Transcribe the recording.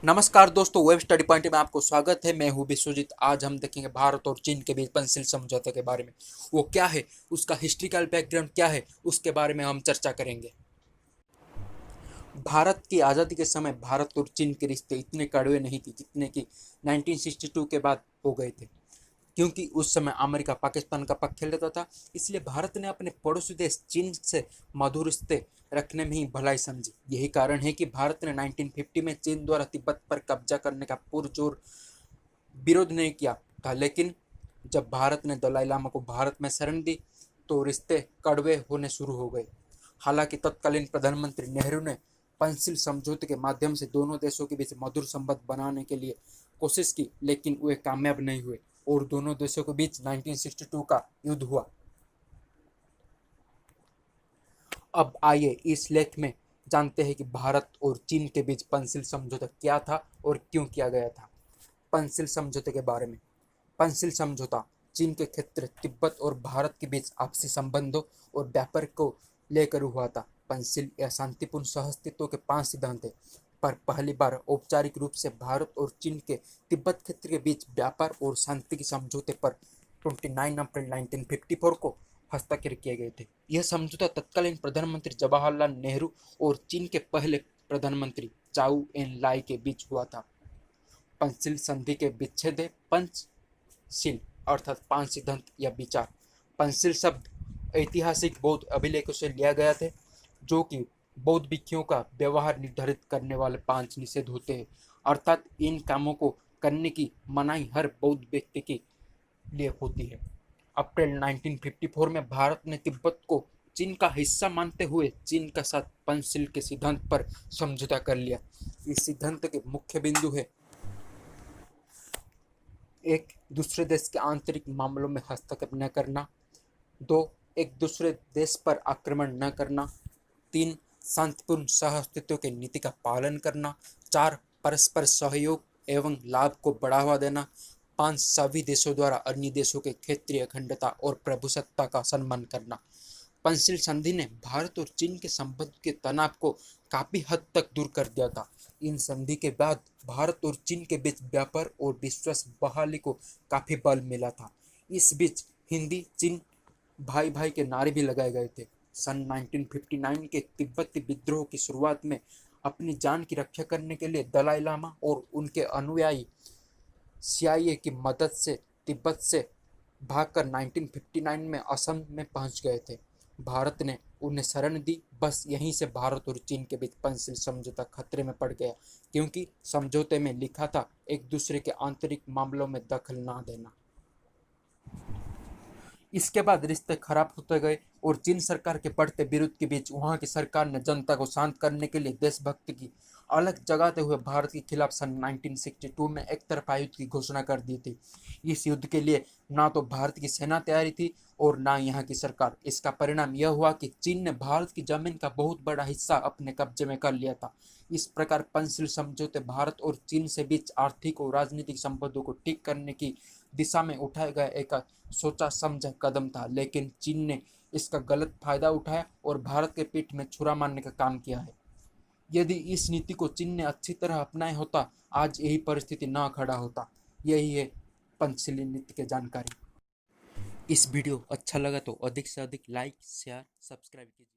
नमस्कार दोस्तों, web study point में आपको स्वागत है। मैं हूं विश्वजीत। आज हम देखेंगे भारत और चीन के बीच पेंसिल समझौते के बारे में। वो क्या है, उसका हिस्ट्रिकल बैकग्राउंड क्या है, उसके बारे में हम चर्चा करेंगे। भारत की आज़ादी के समय भारत और चीन के रिश्ते इतने कड़वे नहीं थे जितने कि 1962 के बाद हो गए थे, क्योंकि उस समय अमेरिका पाकिस्तान का पक्ष खेल रहा था। इसलिए भारत ने अपने पड़ोसी देश चीन से मधुर रिश्ते रखने में ही भलाई समझी। यही कारण है कि भारत ने 1950 में चीन द्वारा तिब्बत पर कब्जा करने का पुरजोर विरोध नहीं किया था, लेकिन जब भारत ने दलाई लामा को भारत में शरण दी तो रिश्ते कड़वे होने शुरू हो गए। हालांकि तत्कालीन प्रधानमंत्री नेहरू ने पंसिल समझौते के माध्यम से दोनों देशों के बीच मधुर संबंध बनाने के लिए कोशिश की, लेकिन वे कामयाब नहीं हुए और दोनों देशों के बीच 1962 का युद्ध हुआ। अब आइए इस लेख में जानते हैं कि भारत और चीन के बीच पंसिल समझौता क्या था और क्यों किया गया था। पंसिल समझौते के बारे में। पंसिल समझौता चीन के क्षेत्र तिब्बत और भारत के बीच आपसी संबंधों और व्यापार को लेकर हुआ था। पंसिल या शांतिपूर्ण सहअस्तित्व के 5 सिद्धांत हैं, पर पहली बार औपचारिक रूप से भारत और चीन के तिब्बत क्षेत्र के बीच व्यापार और शांति के समझौते पर 29 अप्रैल 1954 को हस्ताक्षर किए गए थे। यह समझौता तत्कालीन प्रधानमंत्री जवाहरलाल नेहरू और चीन के पहले प्रधानमंत्री चाउ एन लाई के बीच हुआ था। पंचशील संधि के विच्छेद है पंचशील अर्थात 5 सिद्धांत या विचार। पंचशील शब्द ऐतिहासिक बौद्ध अभिलेखों से लिया गया थे, जो कि बौद्ध भिक्षुओं का व्यवहार निर्धारित करने वाले 5 निषेध होते हैं, अर्थात इन कामों को करने की मनाही हर बौद्ध व्यक्ति के लिए होती है। अप्रैल 1954 में भारत ने तिब्बत को चीन का हिस्सा मानते हुए चीन के साथ पंचशील के सिद्धांत पर समझौता कर लिया। इस सिद्धांत के मुख्य बिंदु है: एक, दूसरे देश के आंतरिक मामलों में हस्तक्षेप न करना। 2, एक दूसरे देश पर आक्रमण न करना। 3, शांतिपूर्ण सहअस्तित्व की नीति का पालन करना। 4, परस्पर सहयोग एवं लाभ को बढ़ावा देना। 5, सभी देशों द्वारा अन्य देशों के क्षेत्रीय अखंडता और प्रभुसत्ता का सम्मान करना। पंचशील संधि ने भारत और चीन के संबंध के तनाव को काफी हद तक दूर कर दिया था। इन संधि के बाद भारत और चीन के बीच व्यापार और विश्वास बहाली को काफी बल मिला था। इस बीच हिंदी चीन भाई भाई के नारे भी लगाए गए थे। सन 1959 के तिब्बती विद्रोह की शुरुआत में अपनी जान की रक्षा करने के लिए दलाई लामा और उनके अनुयायी सीआईए की मदद से तिब्बत से भागकर 1959 में असम में पहुंच गए थे। भारत ने उन्हें शरण दी। बस यहीं से भारत और चीन के बीच पंचशील समझौता खतरे में पड़ गया, क्योंकि समझौते में लिखा था एक दूसरे के आंतरिक मामलों में दखल ना देना। इसके बाद रिश्ते खराब होते गए और चीन सरकार के बढ़ते विरोध के बीच वहां की सरकार ने जनता को शांत करने के लिए देशभक्ति की अलग जगाते हुए भारत के खिलाफ सन 1962 में एक तरफा युद्ध की घोषणा कर दी थी। इस युद्ध के लिए ना तो भारत की सेना तैयारी थी और ना यहाँ की सरकार। इसका परिणाम यह हुआ कि चीन ने भारत की जमीन का बहुत बड़ा हिस्सा अपने कब्जे में कर लिया था। इस प्रकार पंचशील समझौते भारत और चीन से बीच आर्थिक और राजनीतिक संबंधों को ठीक करने की दिशा में उठाया गया एक सोचा समझा कदम था, लेकिन चीन ने इसका गलत फायदा उठाया और भारत के पीठ में छुरा मारने का काम किया है। यदि इस नीति को चीन ने अच्छी तरह अपनाया होता, आज यही परिस्थिति न खड़ा होता। यही है पंचशील नीति की जानकारी। इस वीडियो अच्छा लगा तो अधिक से अधिक लाइक शेयर सब्सक्राइब कीजिए।